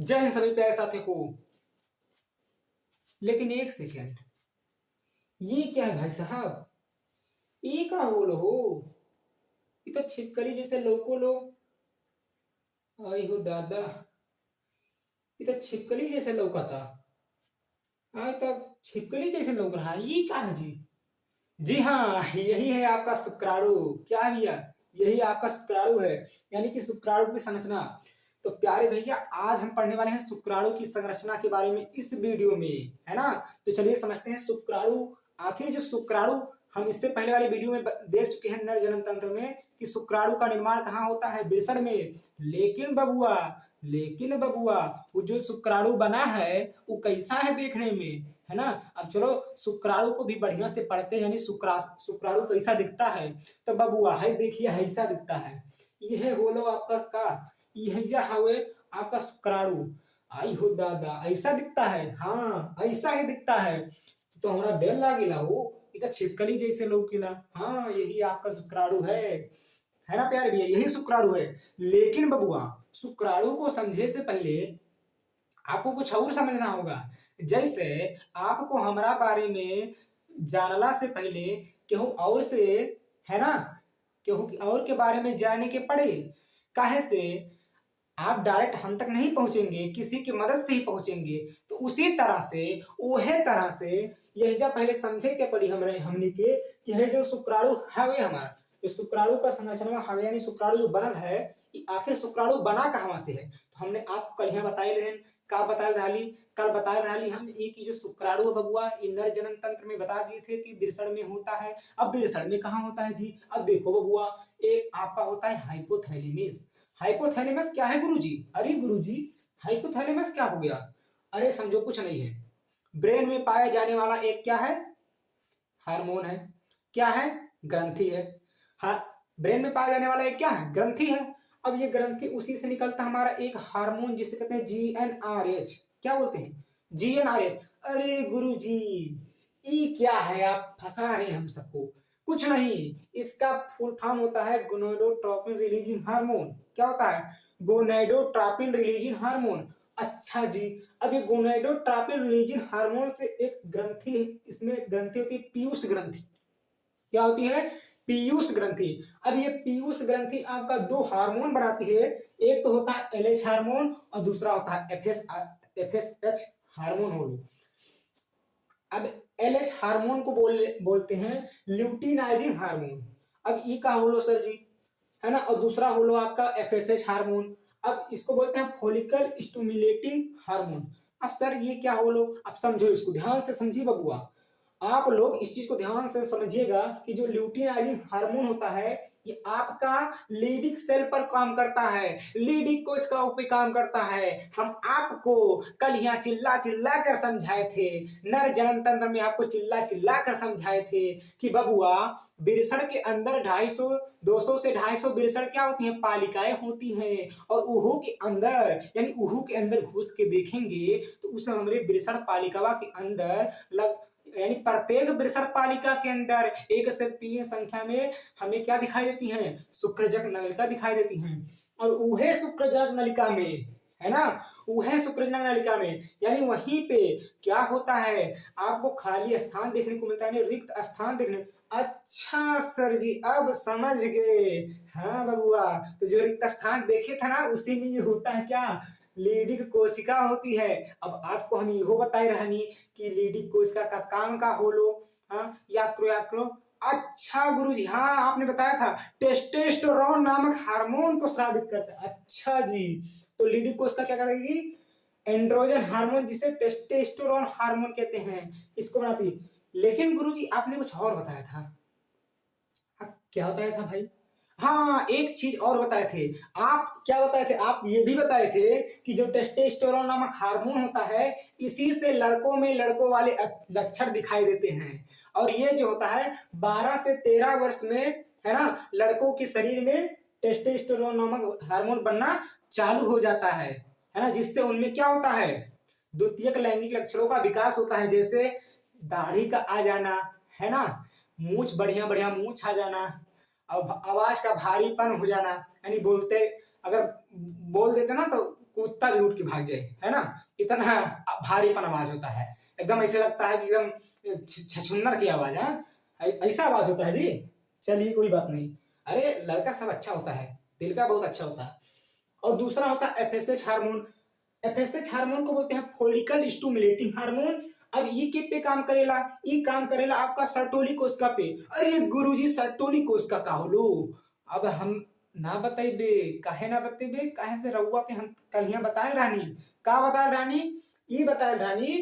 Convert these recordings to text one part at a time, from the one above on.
जय हिंद सभी प्यारे साथियों को। लेकिन एक सेकेंड, ये क्या है भाई साहब? ये का बोलो हो? ये तो छिपकली जैसे लोको लो। आई हो दादा, ये तो छिपकली जैसे लौका था। आज तक छिपकली जैसे लौक रहा है, ये क्या है जी? जी हाँ, यही है आपका शुक्राणु। क्या है भैया? यही आपका शुक्राणु है, यानी कि शुक्राणु की संरचना। तो प्यारे भैया, आज हम पढ़ने वाले हैं शुक्राणु की संरचना के बारे में इस वीडियो में, है ना? तो चलिए समझते हैं शुक्राणु। आखिर जो शुक्राणु, हम इससे पहले वाले वीडियो में देख चुके हैं नर जनन तंत्र में कि शुक्राणु का निर्माण कहाँ होता है, वृषण में। लेकिन बबुआ वो जो शुक्राणु बना है वो कैसा है देखने में, है ना? अब चलो शुक्राणु को भी बढ़िया से पढ़ते हैं, यानी शुक्राणु कैसा दिखता है। तो बबुआ है, देखिए ऐसा दिखता है। यह होलो आपका का, यह हवे आपका शुक्राणु। आई हो दादा, ऐसा दिखता है। हाँ, ऐसा ही दिखता है। तो हमारा डर लागेला हो, ये तो छिपकली जैसे लौकेला। हाँ, यही आपका शुक्राणु है ना प्यारे भैया? यही शुक्राणु है। लेकिन बबुआ, शुक्राणु को समझे से पहले आपको कुछ और समझना होगा। जैसे आपको हमारा बारे में जानला से पहले केहू और से, है ना, केहू और के बारे में जानने के पड़े। काहे से? आप डायरेक्ट हम तक नहीं पहुंचेंगे, किसी की मदद से ही पहुंचेंगे। तो उसी तरह से, उहे तरह से यह जब पहले समझे के पड़ी हमरे हमनी के कि यह जो शुक्राणु हवे हमारा, जो शुक्राणु का संरचना हवे, यानी शुक्राणु जो बनल है, ये आखिर शुक्राणु बना कहवा से है। तो हमने आपको कल यहाँ बताई रहे, का बताए रही, कल बताए रही हम ये कि जो शुक्राणु है बबुआ, ये नर जनन तंत्र में बता दिए थे कि वृषण में होता है। अब वृषण में कहाँ होता है जी? अब देखो बबुआ, एक आपका होता है हाइपोथैलेमस। हाइपोथैलेमस क्या है गुरुजी? अरे गुरुजी, हाइपोथैलेमस क्या हो गया? अरे समझो, कुछ नहीं है। ब्रेन में पाया जाने वाला एक क्या है? हार्मोन है। क्या है? ग्रंथि है। हाँ, ब्रेन में पाया जाने वाला एक क्या है? ग्रंथि है। अब ये ग्रंथि, उसी से निकलता हमारा एक हार्मोन जिसे कहते हैं जीएनआरएच। क्या बोलते हैं? जीएनआरएच। अरे गुरुजी, ये क्या है? आप फंसा रहे हैं हम सबको। कुछ नहीं, इसका फुल फॉर्म होता है गोनाडोट्रोपिन रिलीजिंग हार्मोन। क्या होता है? Gonadotropin releasing hormone. अच्छा जी, अब ये गोनाडोट्रोपिन रिलीजिंग हार्मोन से एक ग्रंथि, इसमें ग्रंथि होती है पीयूष ग्रंथि। क्या होती है? पीयूष ग्रंथि। अब ये पीयूष ग्रंथि आपका दो हार्मोन बनाती है। एक तो होता है एलएच हार्मोन और दूसरा होता है एफएसएच हार्मोन हो। अब एलएच हार्मोन को बोलते हैं ल्यूटिनाइजिंग हार्मोन। अब ई का होलो सर जी, है ना? और दूसरा होलो आपका एफएसएच हार्मोन। अब इसको बोलते हैं फॉलिकल स्टिमुलेटिंग हार्मोन। अब सर ये क्या होलो? अब समझो, इसको ध्यान से समझिए बबुआ। आप लोग इस चीज को ध्यान से समझिएगा कि जो ल्यूटिनाइजिंग हार्मोन होता है, ये आपका लीडिक सेल पर काम करता है, लीडिक कोशिकाओं पे काम करता है। हम आपको कल यहाँ चिल्ला चिल्ला कर समझाए थे, नर जनन तंत्र में आपको चिल्ला चिल्ला कर समझाए थे कि बबुआ, वृषण के अंदर 250 200 से 250 वृषण क्या होती हैं? पालिकाएं होती हैं। और उहू के अंदर, यानी उहू के अंदर घुस के देखेंगे तो उस हमारे वृषण पालिका के अंदर यानी प्रत्येक वृषण पालिका के अंदर 1 से 3 संख्या में हमें क्या दिखाई देती हैं? शुक्रजक नलिका दिखाई देती हैं। और उहे शुक्रजक नलिका में, है ना, वह शुक्रजनक नलिका में, यानी वहीं पे क्या होता है? आपको खाली स्थान देखने को मिलता है, रिक्त स्थान देखने। अच्छा सर जी, अब समझ गए। हाँ बबुआ, तो जो रिक्त स्थान देखे था ना, उसी में ये होता है क्या? लीडिक कोशिका होती है। अब आपको हम यो बताए रहनी कि लीडिक कोशिका का काम का होलो। हाँ, याद करो। अच्छा गुरुजी, हाँ आपने बताया था टेस्टोस्टेरोन नामक हार्मोन को स्रावित करता है। अच्छा जी, तो लीडिक कोशिका क्या करेगी? एंड्रोजन हार्मोन, जिसे टेस्टोस्टेरोन हार्मोन कहते हैं, इसको बनाती है। लेकिन गुरुजी आपने कुछ और बताया था। क्या बताया था भाई? हाँ, एक चीज और बताए थे। आप क्या बताए थे? आप ये भी बताए थे कि जो टेस्टोस्टेरोन नामक हार्मोन होता है, इसी से लड़कों में लड़कों वाले लक्षण दिखाई देते हैं। और ये जो होता है 12 से 13 वर्ष में, है ना, लड़कों के शरीर में टेस्टोस्टेरोन नामक हार्मोन बनना चालू हो जाता है ना, जिससे उनमें क्या होता है? द्वितीयक लैंगिक लक्षणों का विकास होता है, जैसे दाढ़ी का आ जाना, है ना, मूछ, बढ़िया बढ़िया मूछ आ जाना, अब आवाज का भारीपन हो जाना, यानी बोलते, अगर बोल देते ना तो कुत्ता भी उठ के भाग जाए, है ना, इतना भारीपन आवाज होता है, एकदम ऐसे लगता है कि एकदम छछुन्नर की आवाज है, ऐसा आवाज होता है जी। चलिए कोई बात नहीं। अरे लड़का सब अच्छा होता है, दिल का बहुत अच्छा होता है। और दूसरा होता है एफएसएच हार्मोन। एफएसएच हार्मोन को बोलते हैं फॉलिकल स्टिमुलेटिंग हार्मोन। अब ये के पे काम करेला, ये काम करेला आपका सर्टोली कोशिका पे। अरे गुरुजी सर्टोली कोशिका का होलो, अब हम ना बताइबे, काहे ना बताइबे, काहे से रउआ के हम कल यहाँ बताए रानी, का बताए रानी, ये बताए रानी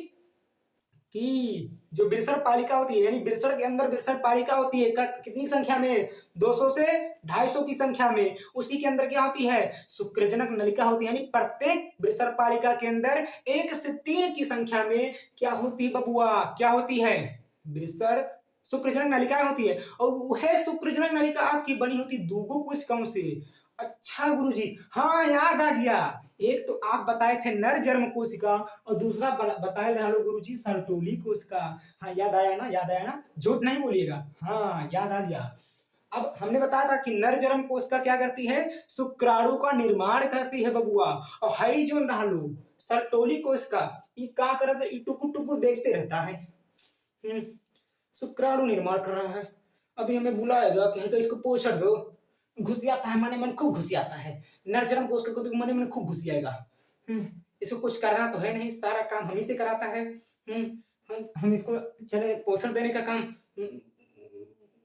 कि जो बिरसड़ पालिका होती है, यानी बिरसड़ के अंदर बिरसड़ पालिका होती है, कितनी संख्या में, 200 से 250 की संख्या में। उसी के अंदर क्या होती है, शुक्रजनक नलिका होती है, यानी प्रत्येक बिरसड़ पालिका के अंदर 1 से 3 की संख्या में क्या होती है बबुआ, क्या होती है, बिरसड़ शुक्रजनक नलिका होती है। और वह शुक्रजनक नलिका आपकी बनी होती दूगो कोशिकाओं से। अच्छा गुरुजी, हाँ याद आ गया, एक तो आप बताए थे नर जर्म कोशिका और दूसरा बताए रहा लो गुरुजी सर्टोली कोशिका। हाँ याद आया ना, याद आया ना, झूठ नहीं बोलिएगा, हाँ याद आ गया। अब हमने बताया था कि नर जर्म कोशिका क्या करती है, शुक्राणु का निर्माण करती है बबुआ। और हाई जो रहा लो सर्टोली कोशिका, ये क्या करता है, टुकुर टुकुर देखते रहता है, शुक्राणु निर्माण कर रहा है। अभी हमें बुलाएगा, कहेगा इसको पोषण दो, घुसियाता है, मने मन खूब घुसियाता है, नरचरम कोशिका को तो मने मन खूब घुसियाएगा। इसको कुछ करना तो है नहीं, सारा काम हम ही से कराता है। हम इसको चले पोषण देने का काम,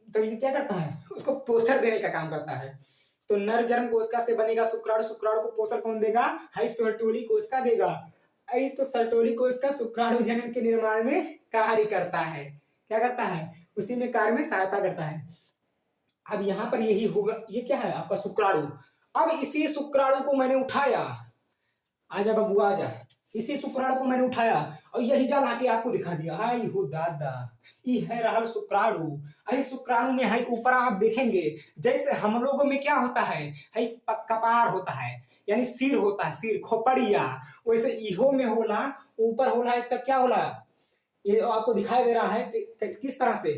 तो ये क्या करता है, उसको पोषण देने का काम करता है। तो नर जन्म कोशिका से बनेगा शुक्राणु, शुक्राणु को पोषण कौन देगा, हाई सर्टोली कोशिका देगा। आई तो सर्टोली कोशिका शुक्राणु जन्म के निर्माण में कार्य करता है, क्या करता है, उसी में कार्य में सहायता करता है। अब यहाँ पर यही होगा, ये क्या है आपका शुक्राणु। अब इसी शुक्राणु को मैंने उठाया, आजा बबुआ आजा, इसी शुक्राणु को मैंने उठाया और यही जा लाके आपको दिखा दिया। हाय हो दादा, ये है रहा शुक्राणु। अरे शुक्राणु में है ऊपर आप देखेंगे, जैसे हम लोगों में क्या होता है कपार होता है, यानी सिर होता है, सिर खोपड़िया, वैसे इहो में होला, ऊपर होला, इसका क्या होला, ये आपको दिखाई दे रहा है कि किस तरह से,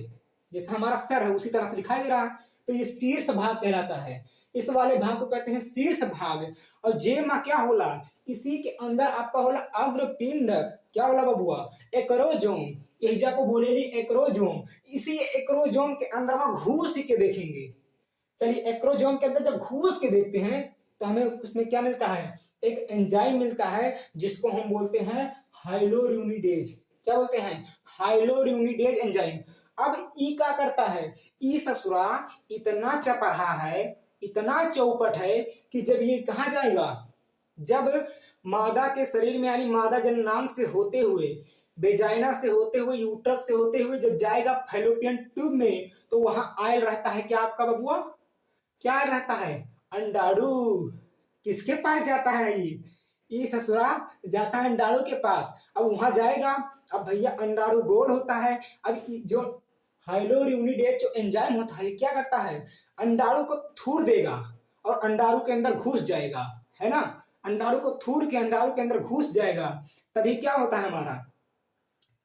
जैसे हमारा सर है उसी तरह से दिखाई दे रहा है। तो ये शीर्ष भाग कहलाता है, इस वाले भाग को कहते हैं शीर्ष भाग। और जेमा क्या होला, इसी के अंदर आपका होला अग्रपिंडक, क्या होला बबुआ, एक्रोजोम, एजा को बोलेली एक्रोजोम। इसी एक्रोजोम के अंदर हम घुस के देखेंगे। चलिए एक्रोजोम के अंदर जब घुस के देखते हैं तो हमें उसमें क्या मिलता है, एक एंजाइम मिलता है जिसको हम बोलते हैं हाइलोरुनिडेज। क्या बोलते हैं, हाइलोरुनिडेज एंजाइम। अब ई क्या करता है, ई ससुरा इतना चपराहा है, इतना चौपट है कि जब ये कहाँ जाएगा, जब मादा के शरीर में, यानी मादा जननांग से होते हुए, बेजाइना से होते हुए, यूट्रस से होते हुए जब जाएगा फैलोपियन ट्यूब में, तो वहां आयल रहता है क्या आपका बबुआ, क्या रहता है, अंडाणु। किसके पास जाता है ये ससुरा जाता है अंडाणु के पास। अब वहां जाएगा, अब भैया अंडाणु गोल होता है। अब जो हाइलोरुनिडेज जो एंजाइम होता है क्या करता है, अंडाणु को थूर देगा और अंडाणु के अंदर घुस जाएगा, है ना, अंडाणु को थूर के अंडाणु के अंदर घुस जाएगा। तभी क्या होता है, हमारा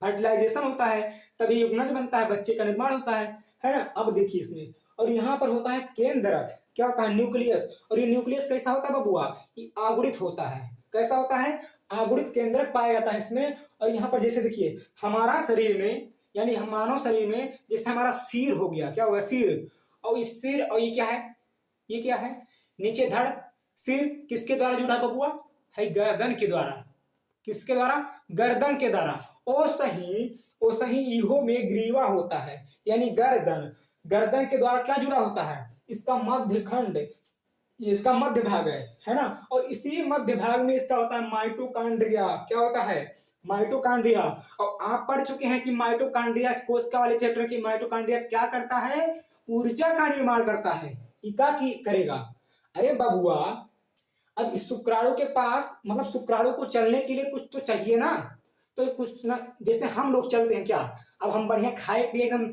फर्टिलाइजेशन होता है, तभी युग्मज बनता है, बच्चे का निर्माण होता है ना। अब देखिए इसमें, और यहाँ पर होता है केंद्रक, क्या होता है, न्यूक्लियस। और ये न्यूक्लियस कैसा होता है बबुआ, ये आगुड़ित होता है, कैसा होता है, आगुड़ित केंद्रक पाया जाता है इसमें। और यहाँ पर जैसे देखिए हमारा शरीर में, यानी हम मानव शरीर में, जैसे हमारा सिर हो गया, क्या होगा सिर, और इस सिर, और ये क्या है, ये क्या है, नीचे धड़। सिर किसके द्वारा जुड़ा बबुआ, है गर्दन के द्वारा, किसके द्वारा, गर्दन के द्वारा। ओ सही इहो में ग्रीवा होता है, यानी गर्दन, गर्दन के द्वारा क्या जुड़ा होता है, इसका मध्य खंड, इसका मध्य भाग है ना। और इसी मध्य भाग में इसका होता है माइटोकांड्रिया, क्या होता है, माइटोकांड्रिया। और आप पढ़ चुके हैं कि माइटोकांड्रिया कोशिका वाले चैप्टर की, माइटोकांड्रिया क्या करता है, ऊर्जा का निर्माण करता है। क्या की करेगा, अरे बबुआ अब इस शुक्राणु के पास, मतलब शुक्राणु को चलने के लिए कुछ तो चाहिए ना, तो कुछ ना, जैसे हम लोग चलते हैं क्या, अब हम बढ़िया खाए पिए एकदम,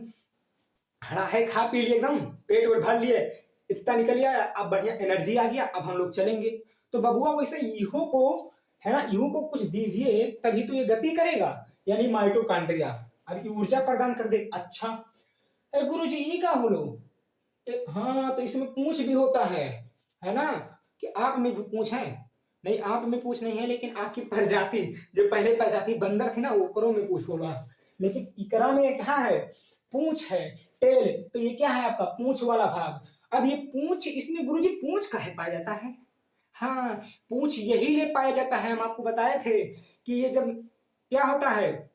हरा है खा पी लिए एकदम, पेट वेट भर लिए, इतना निकल गया, अब बढ़िया एनर्जी आ गया, अब हम लोग चलेंगे। तो बबुआ वैसे इहो को, है ना, इहो को कुछ दीजिए तभी तो ये गति करेगा, यानी माइटोकांड्रिया अब ऊर्जा प्रदान कर दे। अच्छा गुरु जी ये क्या बोलो, हाँ तो इसमें पूंछ भी होता है ना, कि आप में भी पूंछ है, नहीं, आप में पूछ नहीं है, लेकिन आपकी प्रजाति, जो पहले प्रजाति बंदर थी ना, ओकरों में पूछ होगा। लेकिन इकरा में क्या है, पूछ है, टेल, तो ये क्या है आपका पूछ वाला भाग। अब ये पूछ, इसमें गुरुजी पूछ काहे पाया जाता है? हाँ, पूछ यही ले पाया जाता है, हम आपको बताए थे कि ये जब क्या होता है,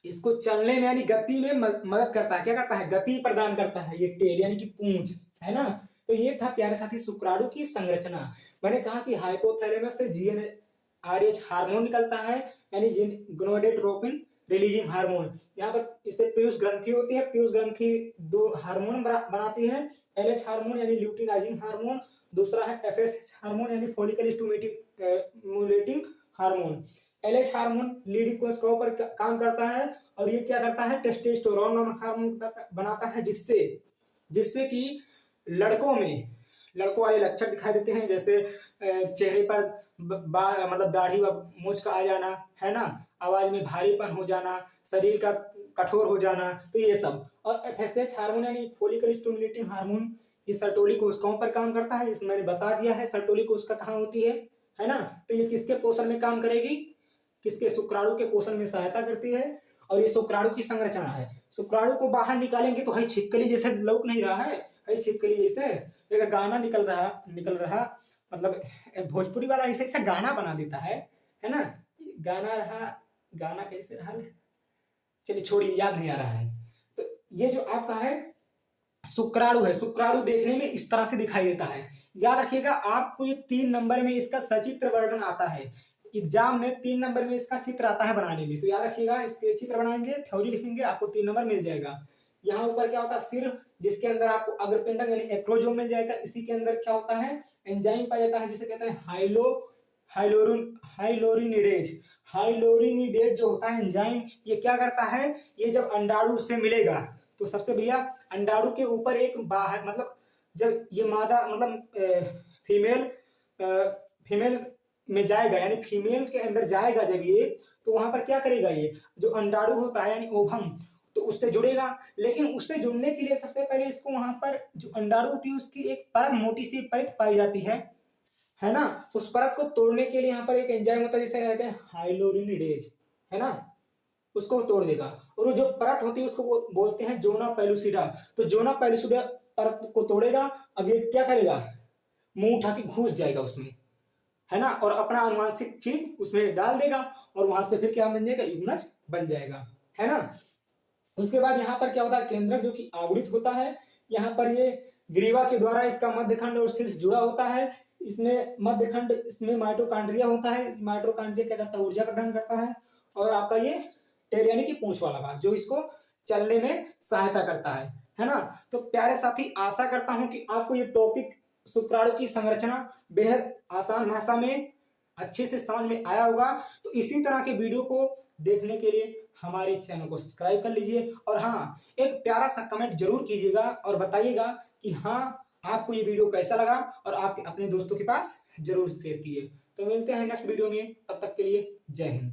इसको चलने में यानी गति में मदद करता है। क्या करता है? गति प्रदान करता है ये टेल यानी कि पूंछ, है ना। तो ये था प्यारे साथी शुक्राणु की संरचना। मैंने कहा कि हाइपोथैलेमस से जीएनआरएच हार्मोन निकलता है, यानी गोनाडोट्रोपिन रिलीजिंग हार्मोन। यहाँ पर इससे पीयूष ग्रंथि होती है, पीयूष ग्रंथि दो हार्मोन बनाती है, एलएच हार्मोन यानी ल्यूटिनाइजिंग हार्मोन, दूसरा है एफएसएच हार्मोन यानी follicle stimulating hormone. LH hormone leading कोशिकाओं पर काम करता है, और ये क्या करता है, टेस्टोस्टेरोन नामक हार्मोन बनाता है, जिससे जिससे कि लड़कों वाले लक्षण दिखाई देते हैं, जैसे चेहरे पर मतलब दाढ़ी व मूंछ का आ जाना, है ना, आवाज में भारीपन हो जाना, शरीर का कठोर हो जाना, तो ये सब। और एफएसएच हार्मोन यानी फॉलिकल स्टिमुलेटिंग हार्मोन, ये सर्टोली कोशिकाओं पर काम करता है, इसमें मैंने बता दिया है सर्टोली कोशिका कहाँ होती है ना। तो ये किसके पोषण में काम करेगी, किसके, शुक्राणु के पोषण में सहायता करती है। और ये शुक्राणु की संरचना है। शुक्राणु को बाहर निकालेंगे तो हई छिपकली जैसे लौक नहीं रहा है, हई छिपकली जैसे एक गाना निकल रहा, मतलब भोजपुरी वाला ऐसे ऐसा गाना बना देता है ना। गाना रहा, गाना कैसे रहा, चलिए छोड़िए, याद नहीं आ रहा है। तो ये जो आपका है शुक्राणु है, शुक्राणु देखने में इस तरह से दिखाई देता है। याद रखिएगा, आपको ये 3 नंबर में इसका सचित्र वर्णन आता है। एग्जाम में 3 नंबर में इसका चित्र आता है बनाने में, तो याद रखिएगा, इसके चित्र बनाएंगे, थ्योरी लिखेंगे, आपको 3 नंबर मिल जाएगा। यहाँ ऊपर क्या होता है, सिर, जिसके अंदर आपको अग्रपिंडक यानी एक्रोजोम मिल जाएगा। इसी के अंदर क्या होता है, एंजाइम पाया जाता है, जिसे कहते हैं हाइलोरिनिडेज। हाइलोरिनिडेज जो होता है एंजाइम, ये क्या करता है, ये जब अंडाणु से मिलेगा, तो सबसे भैया अंडाणु के ऊपर एक बाहर, मतलब जब ये मादा मतलब फीमेल में जाएगा, यानी फीमेल के अंदर जाएगा जब ये, तो वहां पर क्या करेगा, ये जो अंडाणु होता है यानी ओवम, तो उससे जुड़ेगा। लेकिन उससे जुड़ने के लिए सबसे पहले इसको वहां पर जो अंडाणु होती है उसकी एक परत, मोटी सी परत पाई जाती है ना। उस परत को तोड़ने के लिए यहाँ पर एक एंजाइम होता है, जिसे कहते हैं हाइलोरिनिडेज, है ना, उसको तोड़ देगा। और वो जो परत होती है उसको बोलते हैं जोना पेलुसिडा। तो जोना पेलुसिडा परत को तोड़ेगा। अब ये क्या करेगा, मुंह उठा के घुस जाएगा उसमें, है ना, और अपना आनुवांशिक चीज उसमें डाल देगा, और वहां से फिर क्या बन जाएगा, युग्मज बन जाएगा, है ना। उसके बाद यहाँ पर क्या होता है, केंद्रक जो कि आवृत होता है। यहाँ पर ये ग्रीवा के द्वारा इसका मध्यखंड और शीर्ष जुड़ा होता है। इसमें मध्यखंड, इसमें माइटोकॉन्ड्रिया होता है। माइटोकॉन्ड्रिया क्या करता है, ऊर्जा प्रदान करता है। और आपका ये टेल यानी कि पूंछ वाला भाग, जो इसको चलने में सहायता करता है ना। तो प्यारे साथी, आशा करता हूं कि आपको ये टॉपिक शुक्राणु की संरचना बेहद आसान भाषा में अच्छे से समझ में आया होगा। तो इसी तरह के वीडियो को देखने के लिए हमारे चैनल को सब्सक्राइब कर लीजिए, और हाँ, एक प्यारा सा कमेंट जरूर कीजिएगा और बताइएगा कि हाँ, आपको ये वीडियो कैसा लगा, और आप अपने दोस्तों के पास जरूर शेयर कीजिए। तो मिलते हैं नेक्स्ट वीडियो में, तब तक के लिए जय हिंद।